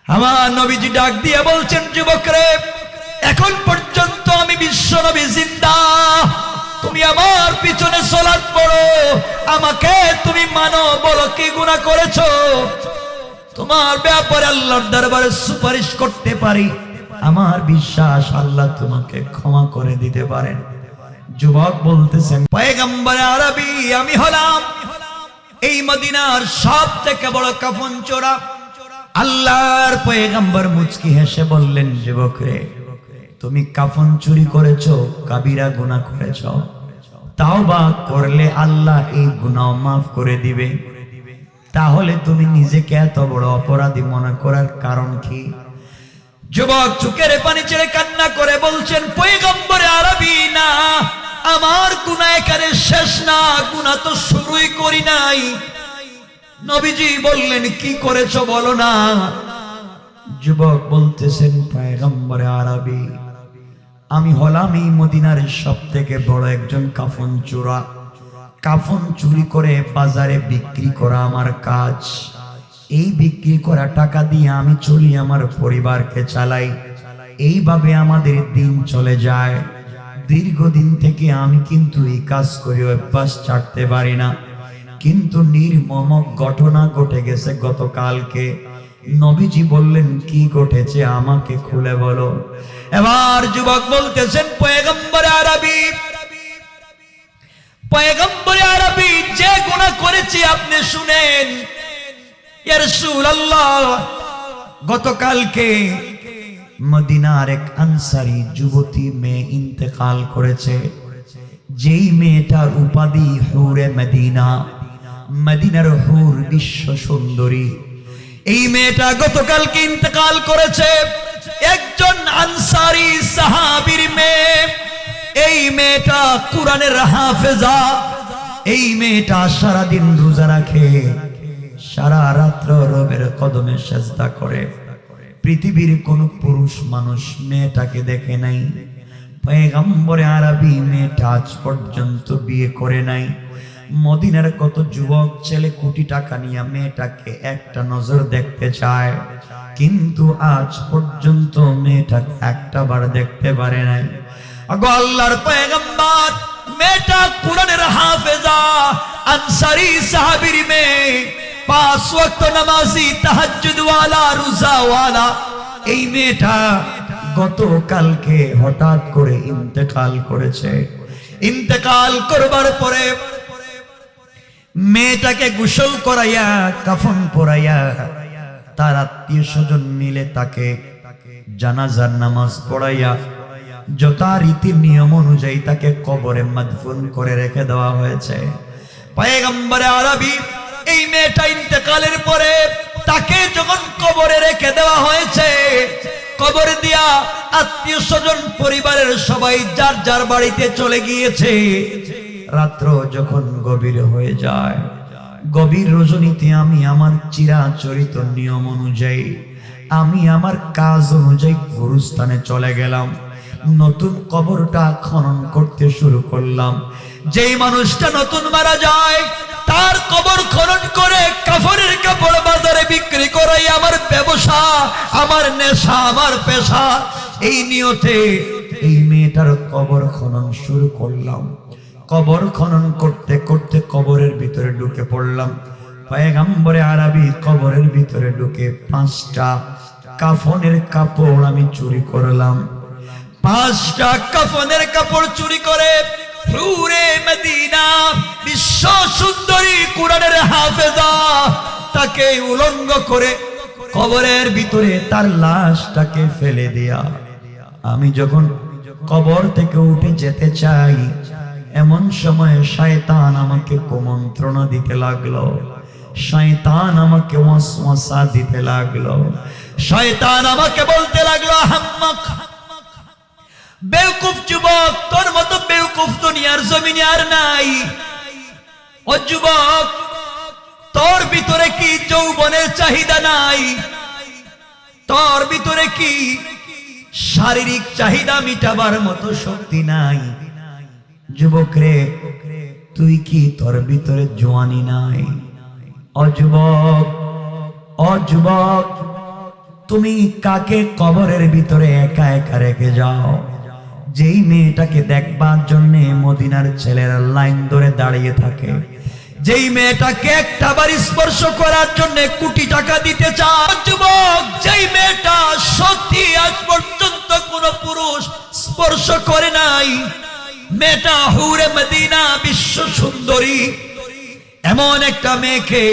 আমার নবীজি ডাক দিয়ে বলছেন, যুবকরে, এখন পর্যন্ত আমি বিশ্ব নবী জিন্দা, তুমি আমার পিছনে সালাত পড়ো, আমাকে তুমি মানো, বলো কি গুনাহ করেছো, তোমার ব্যাপারে আল্লাহর দরবারে সুপারিশ করতে পারি, আমার বিশ্বাস আল্লাহ তোমাকে ক্ষমা করে দিতে পারেন। যুবক বলতেছেন, পয়গম্বর আরবি, আমি হলাম এই মদিনার সবথেকে বড় কাফন চোরা। আল্লাহর পয়গম্বর মুচকি হেসে বললেন, যুবকরে, তুমি কাফন চুরি করেছো, কাবিরা গুনাহ করেছো, তাওবা করলে আল্লাহ এই গুনাহ মাফ করে দিবে, তাহলে তুমি নিজেকে এত বড় অপরাধী মনে করার কারণ কি? যুবক চোখের পানি ছেড়ে কান্না করে বলছেন, পয়গম্বর আরবি, না, আমার গুনাহ এখানে শেষ না, গুনাহ তো শুরুই করি নাই। নবীজি বললেন, কি করেছো বলো না। যুবক বলতেছেন, পয়গম্বর আরবি, আমি হলাম এই মদিনার সবথেকে বড় একজন কাফন চোরা। কাফন চুরি করে বাজারে বিক্রি করা আমার কাজ। এই বিক্রি করা টাকা দিয়ে আমি চলি, আমার পরিবারকে চালাই, এইভাবে আমাদের দিন চলে যায়। দীর্ঘদিন থেকে আমি কিন্তু এই কাজ করে অভ্যাস ছাড়তে পারি না, কিন্তু নির্মম ঘটনা ঘটে গেছে গতকালকে। নবীজি বললেন, কি ঘটেছে আমাকে খুলে বলো। এবার যুবক বলতেছেন, পয়গম্বর আরবি, পয়গম্বর আরবি, যে গুনাহ করেছি আপনি শুনেন। ইয়া রাসূলুল্লাহ, গতকালকে মদিনার এক আনসারী যুবতী মেয়ে ইন্তেকাল করেছে, যেই মেয়েটার উপাধি হুরে মদিনা, মদিনার হুর, বিশ্ব সুন্দরী। এই মেয়েটা গতকালকে ইন্তেকাল করেছে, একজন আনসারী সাহাবীর মেয়ে। এই মেয়েটা কুরআনের হাফেজা। এই মেয়েটা সারাদিন রোজা রাখে, সারা রাত্র রবের কদমে সেজদা করে। পৃথিবীর কোন পুরুষ মানুষ মেয়েটাকে দেখে নাই। পয়গম্বর আরবি মেয়েটা আজ পর্যন্ত বিয়ে করে নাই। মদিনার কত যুবক ছেলে কোটি টাকা নিয়ে মেয়েটাকে একটা নজর দেখতে চায়, কিন্তু আজ পর্যন্ত মেয়েটাকে একটা বার দেখতে পারে নাই। আগো আল্লাহর পয়গম্বর, মেয়েটা কুরআনের হাফেজা, আনসারী সাহাবীর মেয়ে, 5 ওয়াক্ত নামাজি, তাহাজ্জুদ ওয়ালা, রোজা ওয়ালা। এই মেয়েটা গতকালকে হঠাৎ করে ইন্তেকাল করেছে। ইন্তেকাল করবার পরে মেয়েটাকে গোসল করাইয়া, কাফন পরাইয়া, তার আত্মীয় স্বজন মিলে তাকে জানাজার নামাজ পড়াইয়া যথারীতি নিয়ম অনুযায়ী তাকে কবরে মাদফুন করে রেখে দেওয়া হয়েছে। পয়গম্বর আরবি, এই মেয়েটা ইন্তেকালের পরে তাকে যখন কবরে রেখে দেওয়া হয়েছে, কবর দিয়া আত্মীয় স্বজন পরিবারের সবাই যার যার বাড়িতে চলে গিয়েছে। রাত্র যখন গভীর হয়ে যায়, গভীর রজনীতে আমি আমার চিরাচরিত নিয়ম অনুযায়ী, আমি আমার কাজ অনুযায়ী গুরুস্থানে চলে গেলাম। নতুন কবরটা খনন করতে শুরু করলাম। যেই মানুষটা নতুন মারা যায়, তার কবর খনন করে কাফনের কাপড় বাজারে বিক্রি করাই আমার ব্যবসা, আমার নেশা, আমার পেশা। এই নিয়তে এই মেয়েটার কবর খনন শুরু করলাম। কবর খনন করতে করতে কবরের ভিতরে ঢুকে পড়লাম। পয়গম্বর আরবি কবরের ভিতরে ঢুকে 5টা কাফনের কাপড় আমি চুরি করলাম। 5টা কাফনের কাপড় চুরি করে হুরে মদিনা, বিশ্ব সুন্দরী, কুরআনের হাফেজা, তাকে উলঙ্গ করে কবরের ভিতরে তার লাশটাকে ফেলে দেয়া। আমি যখন কবর থেকে উঠে যেতে চাই, এমন সময় শয়তান আমাকে কুমন্ত্রণা দিতে লাগলো। শয়তান আমাকে ওয়াসওয়াসা দিতে লাগলো। শয়তান আমাকে বলতে লাগলো, আহম্মক, বেওকুফ যুবক, তোর মতো বেওকুফ দুনিয়ার জমিনে আর নাই। ও যুবক, তোর ভিতরে কি যৌবনের চাহিদা নাই? তোর ভিতরে কি শারীরিক চাহিদা মিটাবার মতো শক্তি নাই? যুবক রে, তুই কি তোর ভিতরে জওয়ানি নাই? ও যুবক, ও যুবক, তুমি কাকে কবরের ভিতরে একা একা রেখে যাও? যেই মেয়েটাকে দেখবার জন্য মদিনার ছেলেরা লাইন ধরে দাঁড়িয়ে থাকে, যেই মেয়েটাকে একটা বার স্পর্শ করার জন্য কোটি টাকা দিতে চায় যুবক, যেই মেয়েটা সত্যি আজ পর্যন্ত কোনো পুরুষ স্পর্শ করে নাই, মেয়েটা হুরে মদিনা বিশ্ব সুন্দরী, এমন একটা মেয়েকে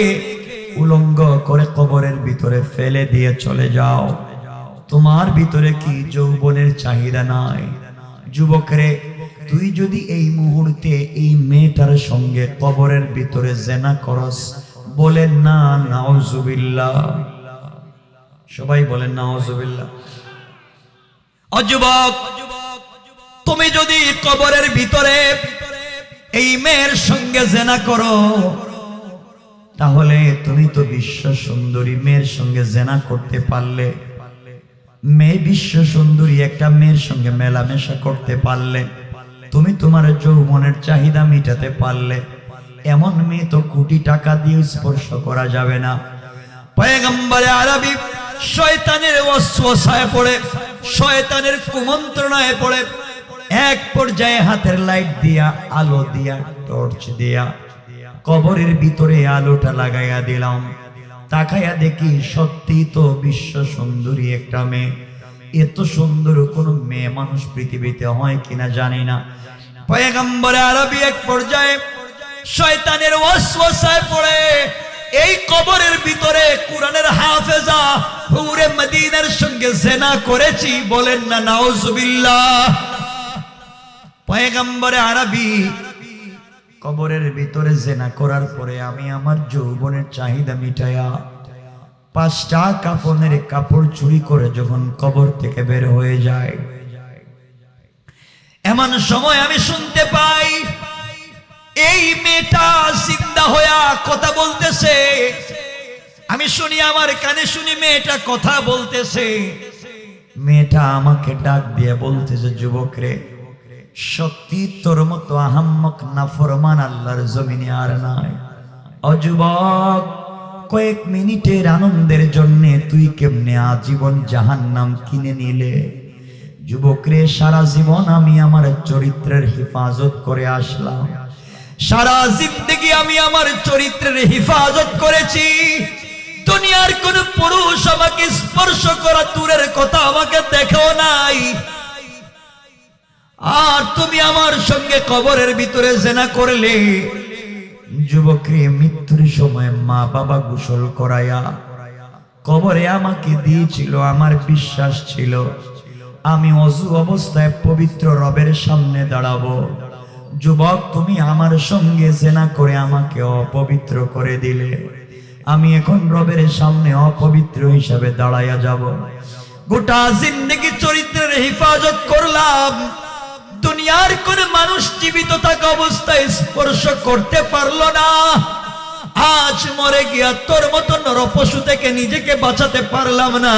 উলঙ্গ করে কবরের ভিতরে ফেলে দিয়ে চলে যাও। তোমার ভিতরে কি যৌবনের চাহিদা নাই? যুবকরে, তুই যদি এই মুহূর্তে এই মেয়েটার সঙ্গে কবরের ভিতরে জেনা করস, বলেন না নাউজুবিল্লাহ। সবাই বলেন নাউজুবিল্লাহ। ও যুবক, তুমি যদি কবরের ভিতরে এই মেয়ের সঙ্গে জেনা করো, তাহলে তুমি তো বিশ্ব সুন্দরী মেয়ের সঙ্গে জেনা করতে পারলে, মেয়ে বিশ্ব সুন্দরী একটা মেয়ের সঙ্গে মেলামেশা করতে পারলে, তুমি তোমার যৌবনের চাহিদা মিটাতে পারলে, এমন মেয়ে তো কোটি টাকা দিয়ে স্পর্শ করা যাবে না। পয়গম্বরে আরবি শয়তানের ওয়াসওয়াসায় পড়ে, শয়তানের কুমন্ত্রণায় পড়ে এক পর্যায়ে হাতের লাইট দিয়া, আলো দিয়া, টর্চ দিয়া কবরের ভিতরে আলোটা লাগাইয়া দিলাম। তাকাইয়া দেখি সত্যি তো বিশ্ব সুন্দরী একটা মেয়ে। এত সুন্দর কোন মেয়ে মানুষ পৃথিবীতে হয় কিনা জানি না। পয়গম্বরে আরবি এক পর্যায়ে শয়তানের ওয়াসওয়াসায় পড়ে এই কবরের ভিতরে কোরআনের হাফেজা হুরে মদিনার সঙ্গে জেনা করেছি, বলেন না নাউজুবিল্লাহ। পয়গম্বরে আরবি কবরের ভিতরে জেনা করার পরে আমি আমার যৌবনের চাহিদা মিটায়া 5টা কাফনের কাপড় চুরি করে যখন কবর থেকে বের হয়ে যায়, এমন সময় আমি শুনতে পাই এই মেয়েটা জিন্দা হইয়া কথা বলতেছে। আমি শুনি, আমার কানে শুনি মেয়েটা কথা বলতেছে। মেয়েটা আমাকে ডাক দিয়ে বলতেছে, যুবক রে, সত্যি তোর মতো আহাম্মক নাফরমান আল্লাহর জমিনে আর নাই। ও যুবক, কয়েক মিনিটের আনন্দের জন্য তুই কেমনে আজীবন জাহান্নাম কিনে নিলে? যুবক রে, সারা জীবন আমি আমার চরিত্রের হেফাজত করে আসলাম, সারা জিন্দেগি আমি আমার চরিত্রের হেফাজত করেছি। দুনিয়ার কোন পুরুষ আমাকে স্পর্শ করা দূরের কথা, আমাকে দেখেও নাই, আর তুমি আমার সঙ্গে কবরের ভিতরে জেনা করলে। যুবকরে, মৃত্যুর সময় মা বাবা গোসল করায়া কবরে আমাকে দিয়েছিল। আমার বিশ্বাস ছিল আমি অযু অবস্থায় পবিত্র রবের সামনে দাঁড়াবো। যুবক, তুমি আমার সঙ্গে জেনা করে আমাকে অপবিত্র করে দিলে। আমি এখন রবের সামনে অপবিত্র হিসাবে দাঁড়াইয়া যাব। গোটা জিন্দেগি চরিত্রের হেফাজত করলাম, দুনিয়ার কোন মানুষ জীবিত থাকা অবস্থায় স্পর্শ করতে পারলো না। আজ মরে গিয়া তোর মতো নরপশু থেকে নিজেকে বাঁচাতে পারলাম না।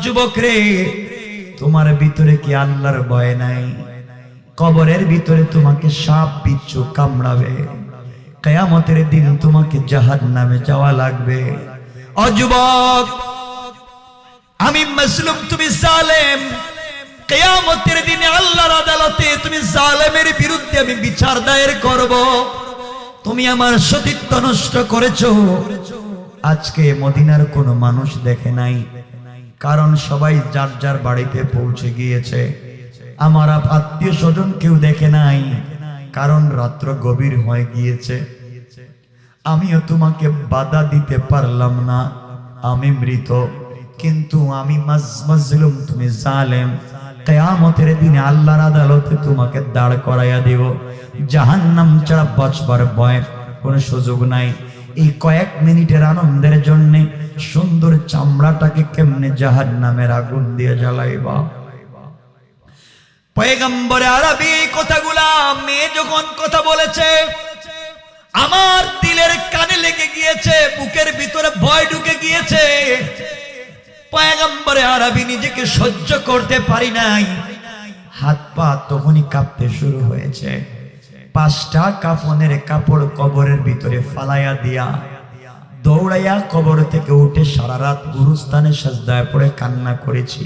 যুবক রে, তোমার ভিতরে কি আল্লাহর ভয় নাই? কবরের ভিতরে তোমাকে সাপ বিচ্ছু কামড়াবে, কিয়ামতের দিন তোমাকে জাহান্নামে যাওয়া লাগবে। ও যুবক, আমি মাসলুম, তুমি জালেম। কিয়ামতের দিনে আল্লাহর আদালতে তুমি জালেমের বিরুদ্ধে আমি বিচার দায়ের করব। তুমি আমার সতীত্ব নষ্ট করেছো। আজকে মদিনার কোনো মানুষ দেখে নাই, কারণ সবাই যার যার বাড়িতে পৌঁছে গিয়েছে। আমার আত্মীয় স্বজন কেউ দেখে নাই, কারণ রাত্র গভীর হয়ে গিয়েছে। আমিও তোমাকে বাধা দিতে পারলাম না, আমি মৃত, কিন্তু আমি মাজলুম, তুমি জালেম। কিয়ামতের দিনে আল্লাহর আদালতে তোমাকে দাঁড় করাইয়া দেব। জাহান্নাম ছাড়া বাঁচবার ভয় কোনো সুযোগ নাই। এই কয়েক মিনিটের আনন্দের জন্য সুন্দর চামড়াটাকে কেমনে জাহান্নামের আগুন দিয়ে জ্বালাইবা? পয়গম্বরে আরবি এই কথাগুলা মেয়ে যখন কথা বলেছে, আমার দিলের কানে লেগে গিয়েছে, বুকের ভিতরে ভয় ঢুকে গিয়েছে। পয়গম্বরে আরবি নিজেকে সহ্য করতে পারি নাই, হাত পা তখনই কাঁপতে শুরু হয়েছে। 5টা কাফনের কাপড় কবরের ভিতরে ফালাইয়া দিয়া দৌড়াইয়া কবর থেকে উঠে সারা রাত গুরুস্থানে সাজদায় পড়ে কান্না করেছি।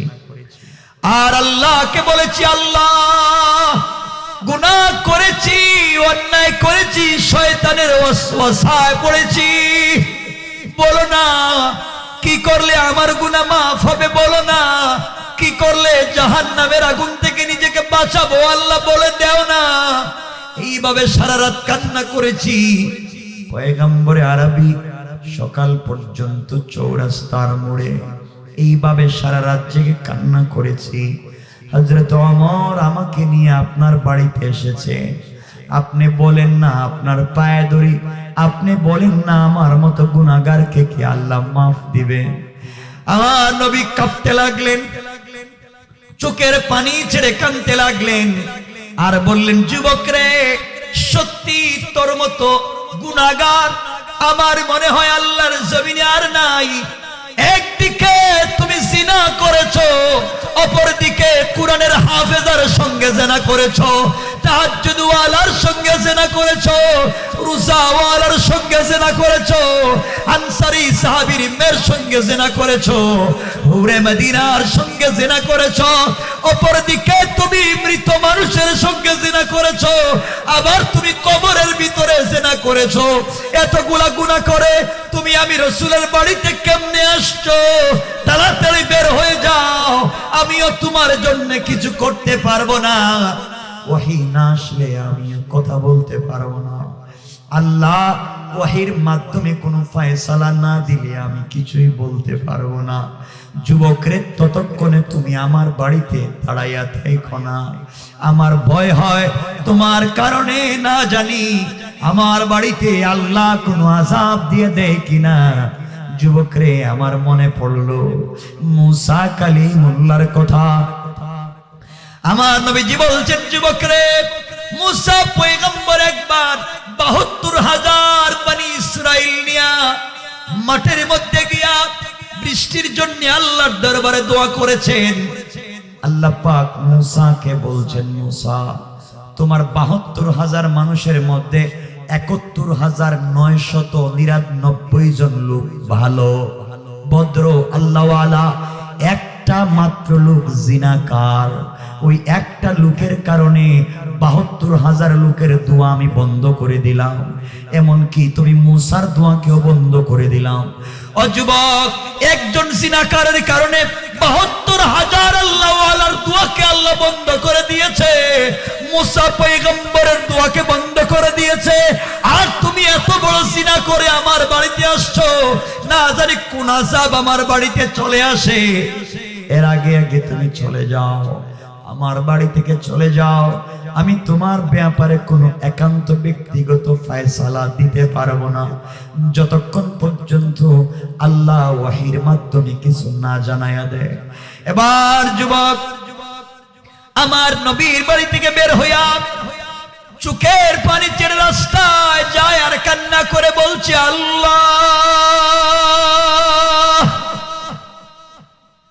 আর আল্লাহকে বলেছি, আল্লাহ গুনাহ করেছি, অন্যায় করেছি, শয়তানের ওয়াসওয়াসায় পড়েছি, বলো না কি করলে আমার গুনাহ মাফ হবে, বলো না কি করলে জাহান্নামের আগুন থেকে নিজেকে বাঁচাবো, আল্লাহ বলে দাও না। এইভাবে সারা রাত কান্না করেছি। পয়গম্বরে আরবি সকাল পর্যন্ত চৌরাস্তার মোড়ে এইভাবে সারা রাত জেগে কান্না করেছি। হযরত ওমর আমাকে নিয়ে আপনার বাড়িতে এসেছে, আপনি বলেন না আপনার পায়ে ধরি, আপনি বলেন না আমার মতো গুনাহগারকে কি আল্লাহ মাফ দিবে। আমার নবী কাঁপতে লাগলেন, চোখের পানি ছেড়ে কাঁদতে লাগলেন, আর বললেন, যুবক রে, সত্যি তোর মতো গুনাহগার আমার মনে হয় আল্লাহর জমিনে আর নাই। একদিকে তুমি জিনা করেছো, অপরদিকে কোরআনের হাফেজার সঙ্গে জিনা করেছো, তাহাজ্জুদ ওয়ালার সঙ্গে জিনা করেছো, রোজা ওয়ালার সঙ্গে জিনা করেছো, আনসারী সাহাবীর মেয়ের সঙ্গে জিনা করেছো, হুরে মদিনার সঙ্গে জিনা করেছো, অপরদিকে তুমি মৃত মানুষের সঙ্গে জিনা করেছো, আবার তুমি কবরের ভিতরে জিনা করেছো। এতগুলা গুনাহ করে তুমি আমি রাসূলের বাড়িতে কেমনে আসছো? তাড়াতাড়ি বের হয়ে যাও, আমিও তোমার জন্য কিছু করতে পারবো না। ওহী না আসলে আমিও কথা বলতে পারবো না। আল্লাহ ওহীর মাধ্যমে কোনো ফয়সালা না দিলে আমি কিছুই বলতে পারবো না। যুবকরে, ততক্ষণে তুমি আমার বাড়িতে দাঁড়াইয়া থেকো না, আমার ভয় হয় তোমার কারণে না জানি আমার বাড়িতে আল্লাহ কোনো আযাব দিয়ে দেয় কিনা। যুবকরে, আমার মনে পড়লো মুসা কালিমুল্লাহর কথা। আমার নবীজি বলছেন, যুবকরে, মুসা পয়গম্বর একবার ৭২,০০০ বনি ইসরাইল নিয়া মাঠের মধ্যে গিয়া বৃষ্টির জন্য আল্লাহর দরবারে দোয়া করেছেন। আল্লাহ পাক মুসাকে বলছেন, মুসা, তোমার ৭২,০০০ মানুষের মধ্যে ৭১,৯৯৯ জন লোক ভালো, ভদ্র, আল্লাহওয়ালা, একটা মাত্র লোক জিনাকার। ওই একটা লোকের কারণে ৭২,০০০ লোকের দোয়া আমি বন্ধ করে দিলাম, এমনকি তুমি মুসার দোয়াকেও বন্ধ করে দিলাম। ও যুবক, একজন জিনাকারের কারণে ৭২,০০০ আল্লাহওয়ালার দোয়াকে আল্লাহ বন্ধ করে দিয়েছে, মুসা পয়গম্বরের দোয়াকে বন্ধ করে দিয়েছে। আর তুমি এত বড় জিনা করে আমার বাড়িতে আসছো, না জানি কোন আযাব আমার বাড়িতে চলে আসে। এর আগে আগে তুমি চলে যাও, আমার বাড়ি থেকে চলে যাও। আমি তোমার ব্যাপারে কোনো একান্ত ব্যক্তিগত ফয়সালা দিতে পারবো না যতক্ষণ পর্যন্ত আল্লাহ ওহীর মাধ্যমে কিছু না জানায়া দেয়। এবার যুবক আমার নবীর বাড়ি থেকে বের হইয়া চোখের পানি ছেড়ে রাস্তায় যায় আর কান্না করে বলছে, আল্লাহ,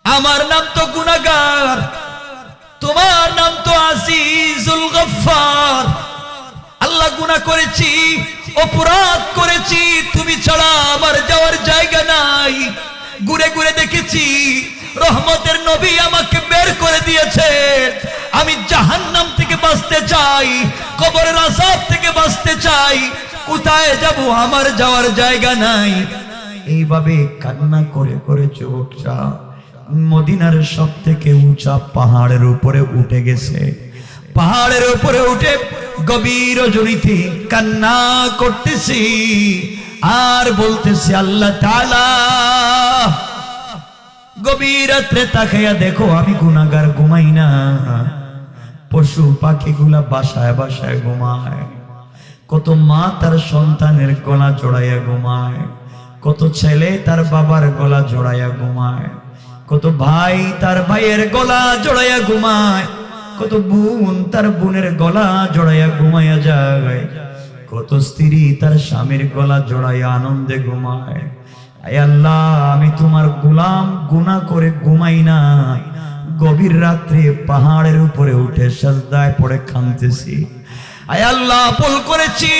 আমার নাম তো গুনাহগার, তোমার নাম তো আজিজুল গফফার। আল্লাহ, গুনাহ করেছি, অপরাধ করেছি, তুমি ছাড়া আমার যাওয়ার জায়গা নাই। ঘুরে ঘুরে দেখেছি রহমতের নবী আমাকে বের করে দিয়েছে। আমি জাহান্নাম থেকে বাঁচতে চাই, কবরের আযাব থেকে বাঁচতে চাই, কোথায় যাব? আমার যাওয়ার জায়গা নাই। এইভাবে কান্না করে করে যুবকটা মদিনার সব থেকে উঁচা পাহাড়ের উপরে উঠে গেছে। পাহাড়ের উপরে উঠে গভীর রজনীতে কান্না করতেছি আর বলতেছি, আল্লাহ তাআলা, গভীর রাত্রে তাকাইয়া দেখো আমি গুনাহগার ঘুমাই না, পশু পাখিগুলা বাসায় বাসায় ঘুমায়, কত মা তার সন্তানের গলা জড়াইয়া ঘুমায়, কত ছেলে তার বাবার গলা জড়াইয়া ঘুমায়, কত ভাই তার ভাইয়ের গলা জড়াইয়া ঘুমায়, কত বোন তার বোনের গলা জড়াইয়া ঘুমাইয়া যায়, কত স্ত্রী তার স্বামীর গলা জড়াইয়া আনন্দে ঘুমায়। আয় আল্লাহ, আমি তোমার গোলাম, গুনাহ করে ঘুমাই না, গভীর রাত্রে পাহাড়ের উপরে উঠে সাজদায় পড়ে কাঁদতেছি। আয় আল্লাহ, ভুল করেছি,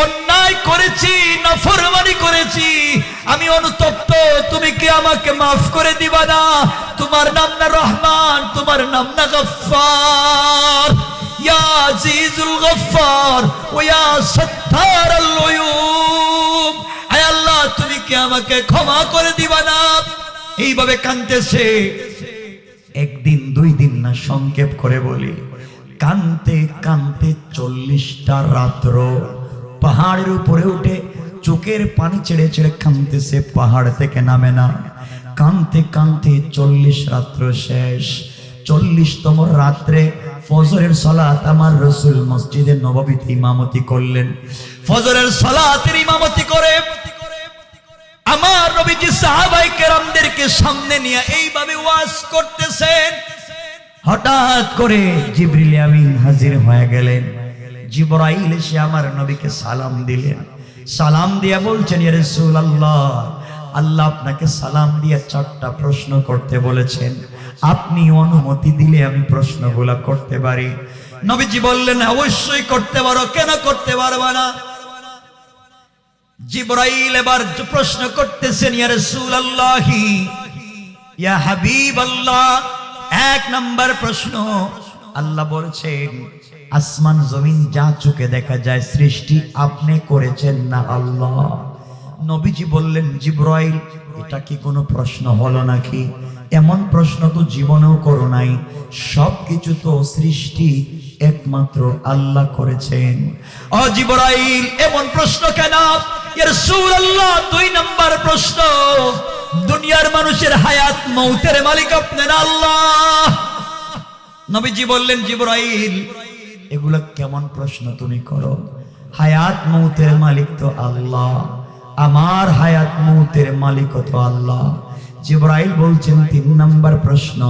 অন্যায় করেছি, নাফরমানি করেছি, আমি অনুতপ্ত, তুমি কি আমাকে মাফ করে দিবা না? তোমার নাম না রহমান, তোমার নাম না গফফার, ইয়া আজিজুল গফফার ওয়া ইয়া সাত্তারাল উয়ুব। আয় আল্লাহ, তুমি কি আমাকে ক্ষমা করে দিবা না? এইভাবে কাঁদতেছে। একদিন, 2 দিন না, সংক্ষেপ করে বলি, কানতে কানতে 40টা রাত্র পাহাড়ের উপরে উঠে চোখের পানি ছেড়ে ছেড়ে কানতেছে, পাহাড় থেকে নামে না। কানতে কানতে 40 রাত্র শেষ। 40তম রাত্রে ফজরের সালাত আমার রাসূল মসজিদে নববীতে ইমামতি করলেন। ফজরের সালাতের ইমামতি করে আমার নবীজি সাহাবায়ে কেরামদেরকে সামনে নিয়ে এইভাবে ওয়াজ করতেছেন। হঠাৎ করে জিবরিল আমিন হাজির হয়ে গেলেন। জিবরাইল এসে আমার নবীকে সালাম দিলেন। সালাম দিয়ে বলছেন, ইয়া রাসূলুল্লাহ, আল্লাহ আপনাকে সালাম দিয়ে 4টা প্রশ্ন করতে বলেছেন, আপনি অনুমতি দিলে আমি প্রশ্নগুলো করতে পারি। নবীজি বললেন, অবশ্যই করতে পারো, কেন করতে পারবা না? জিবরাইল এবার প্রশ্ন করতেছেন, ইয়া রাসূলুল্লাহ, ইয়া হাবিবাল্লাহ, 1 নাম্বার প্রশ্ন, আল্লাহ বলছেন আসমান জমিন যা চোখে দেখা যায় সৃষ্টি আপনি করেছেন না আল্লাহ? নবীজি বললেন, জিবরাইল, এটা কি কোনো প্রশ্ন হলো নাকি? এমন প্রশ্ন তো জীবনেও করো নাই। সবকিছু তো সৃষ্টি একমাত্র আল্লাহ করেছেন। ও জিবরাইল, এমন প্রশ্ন কেন? ইয়া রাসূলুল্লাহ, 2 নাম্বার প্রশ্ন, দুনিয়ার মানুষের হায়াত মৌতের মালিক আপনি না আল্লাহ? নবীজি বললেন, জিবরাইল, এগুলা কেমন প্রশ্ন তুমি করো? হায়াত মৌতের মালিক তো আল্লাহ, আমার হায়াত মৌতের মালিক তো আল্লাহ। জিবরাইল বলছেন, 3 নাম্বার প্রশ্ন,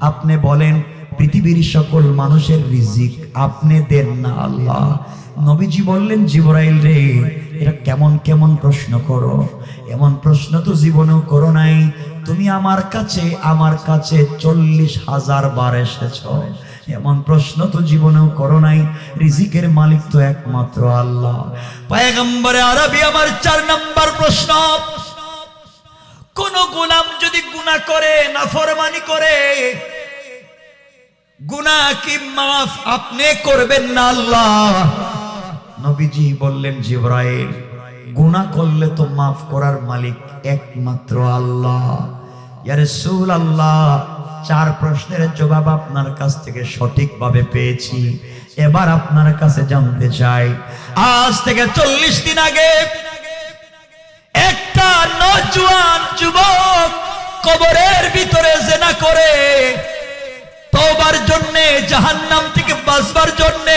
আপনি বলেন পৃথিবীর সকল মানুষের রিজিক আপনি দেন না আল্লাহ? নবীজি বললেন, জিবরাইল রে, এটা কেমন কেমন প্রশ্ন করো? এমন প্রশ্ন তো জীবনেও করো নাই। তুমি আমার কাছে 40,000 বার এসেছো, এমন প্রশ্ন তো জীবনেও করো নাই। রিজিকের মালিক তো একমাত্র আল্লাহ। পয়গম্বরে আরবি আমার 4 নাম্বার প্রশ্ন, কোন গোলাম যদি গুনাহ করে, নাফরমানি করে, গুনাহ কি মাফ আপনি করবেন না আল্লাহ? নবীজি বললেন, জিবরাইল, গুনাহ করলে তো মাফ করার মালিক একমাত্র আল্লাহ। ইয়া রাসূলুল্লাহ, 4 প্রশ্নের জবাব আপনার কাছ থেকে সঠিকভাবে পেয়েছি। এবার আপনার কাছে জানতে চাই, আজ থেকে 40 দিন আগে একটা নওজোয়ান যুবক কবরের ভিতরে জিনা করে তওবার জন্য, জাহান্নাম থেকে বাঁচবার জন্য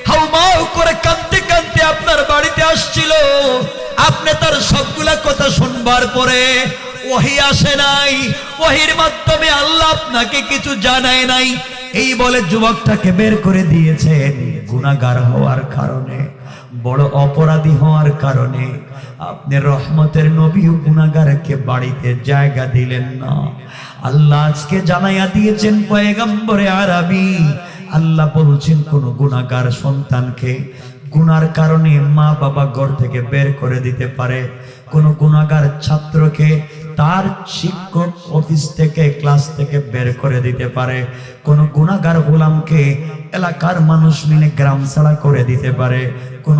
হাউমাউ করে কাঁদতে কাঁদতে আপনার বাড়িতে আসছিল। আপনি তার সবগুলা কথা শুনবার পরে ওহী আসে নাই, ওহীর মাধ্যমে আল্লাহ আপনাকে কিছু জানায় নাই। এই বলে যুবকটাকে বের করে দিয়েছেন গুনাহগার হওয়ার কারণে, বড় অপরাধী হওয়ার কারণে। আপনি রহমতের নবীও গুনাহগারকে বাড়িতে জায়গা দিলেন না। আল্লাহ আজকে জানাইয়া দিয়েছেন পয়গম্বরে আরবি, আল্লাহ বলছেন কোন গুনাহগার সন্তানকে গুনার কারণে মা বাবা ঘর থেকে বের করে দিতে পারে। কোন গুনাহগার ছাত্রকে তার শিক্ষক অফিস থেকে, ক্লাস থেকে বের করে দিতে পারে। কোন গুনাহগার গোলামকে এলাকার মানুষ মিলে গ্রাম ছাড়া করে দিতে পারে। কোন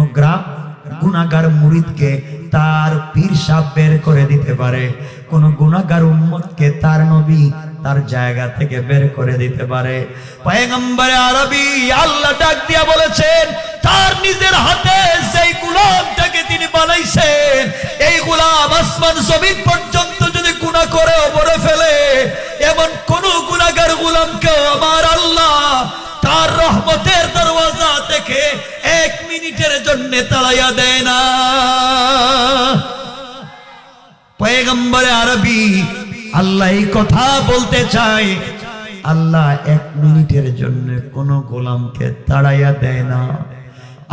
গুনাহগার মুরিদকে তার পীর সাহেব বের করে দিতে পারে। কোন গুনাহগার উম্মতকে তার নবী তার জায়গা থেকে বের করে দিতে পারে। পয়গম্বরে আরবি আল্লাহ ডাক দিয়া বলেছেন, তার নিজের হাতে যেই গোলামটাকে তিনি বানাইছেন, এই গোলাম আসমান জমিন পর্যন্ত যদি গুনাহ করে মরে ফেলে, এমন কোন গুনাহগার গোলামকে আমার আল্লাহ তার রহমতের দরওয়াজা থেকে 1 মিনিটের জন্য তাড়াইয়া দেয় না। পয়গম্বরে আরবি আল্লাহ এই কথা বলতে চায়, আল্লাহ 1 মিনিটের জন্য কোন গোলামকে তাড়াইয়া দেয় না।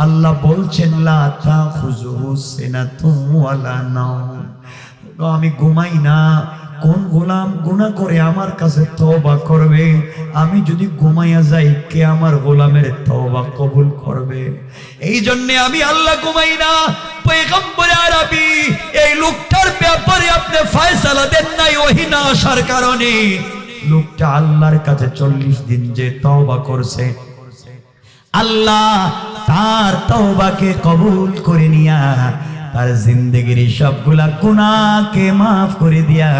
আল্লাহ বলছেন, লা তাখুযুহু সিনাতুন ওয়ালা নাওম, আমি ঘুমাই না, কোন গোলাম গুনাহ করে আমার কাছে তওবা করবে? আমি যদি ঘুমাইয়া যাই, কে আমার গোলামের তওবা কবুল করবে? এই জন্য আমি আল্লাহ ঘুমাই না। পয়গম্বর আরবি এই লোকটার ব্যাপারে আপনি ফয়সালা দেন নাই ওহী না আসার কারণে। লোকটা আল্লাহর কাছে 40 দিন যে তওবা করছে, আল্লাহ তার তওবাকে কবুল করে নিয়া তার জিন্দেগির সবগুলা গুনাহকে মাফ করে দিয়া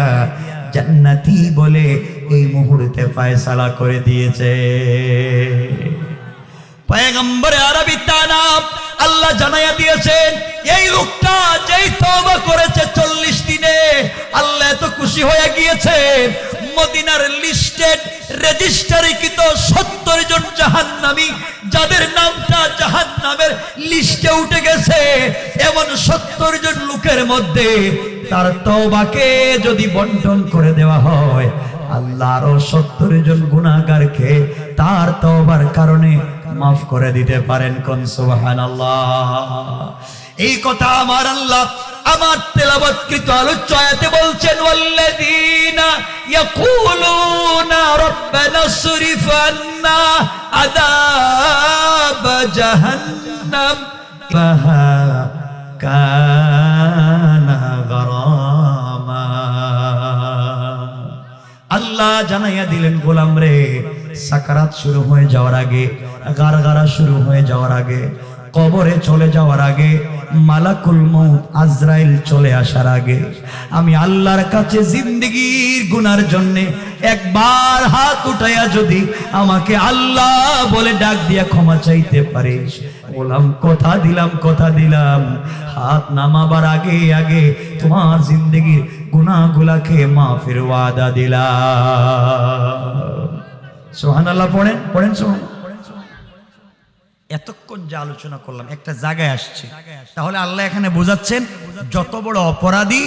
জান্নাতি বলে এই মুহূর্তে ফয়সালা করে দিয়েছে। পয়গম্বর আরবি তার নাম আল্লাহ জানাইয়া দিয়েছেন, এই লোকটা যেই তওবা করেছে 40 দিনে, আল্লাহ এত খুশি হয়ে গিয়েছে, মদিনার লিস্টেড রেজিস্টারিকৃত 70 জন জাহান্নামী যাদের নামটা জাহান্নামের লিস্টে উঠে গেছে, এমন 70 জন লোকের মধ্যে তার তওবাকে যদি বন্টন করে দেওয়া হয়, আল্লাহ আরো 70 জন গুনাহগারকে তার তওবার কারণে মাফ করে দিতে পারেন। কোন সুবহানাল্লাহ। এই কথা আমার আল্লাহ আমার তেলাওয়াতকৃত আলোচ্য আয়াতে বলছেন, ওয়াল্লাযীনা ইয়াকুলুনা রাব্বানা সরিফ আন্না আযাব জাহান্নাম ফাহা কানা গরামা। আল্লাহ জানাইয়া দিলেন, গোলাম রে, সাকারাত শুরু হয়ে যাওয়ার আগে, গারগারা শুরু হয়ে যাওয়ার আগে, কবরে চলে যাওয়ার আগে, মালাকুল মউত আজরাইল চলে আসার আগে আমি আল্লাহর কাছে জিন্দেগির গুনার জন্য একবার হাত উঠাইয়া যদি আমাকে আল্লাহ বলে ডাক দিয়া ক্ষমা চাইতে পারিস, বললাম কথা দিলাম হাত নামাবার আগে আগে তোমার জিন্দেগির গুনাহগুলাকে মাফের ওয়াদা দিলাম। সুবহানাল্লাহ পড়েন সুবহানাল্লাহ। এতক্ষণ যা আলোচনা করলাম একটা জায়গায় আসছে, তাহলে আল্লাহ এখানে বোঝাচ্ছেন যত বড় অপরাধী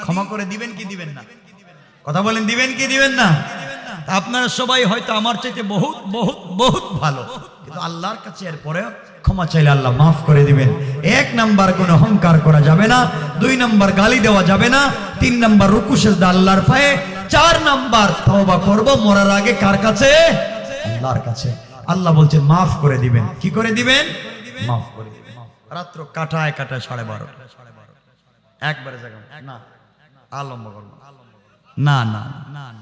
ক্ষমা করে দিবেন কি দিবেন না? কথা বলেন, দিবেন কি দিবেন না? আপনারা সবাই হয়তো আমার চাইতে বহুত বহুত বহুত ভালো, কিন্তু আল্লাহর কাছে এরপরে ক্ষমা চাইলে আল্লাহ মাফ করে দিবেন। 1 নাম্বার কোনো অহংকার করা যাবে না, 2 নাম্বার গালি দেওয়া যাবে না, 3 নাম্বার রুকু সিজদা আল্লাহর পায়ে, 4 নাম্বার তওবা করব মরার আগে কার কাছে? আল্লাহর কাছে। আল্লাহ বলছেন মাফ করে দিবেন। কি করে দিবেন? মাফ করে দিবেন। রাত্র কাটায় 12:30 একবারে জায়গা না, আলম্ব করব না, না।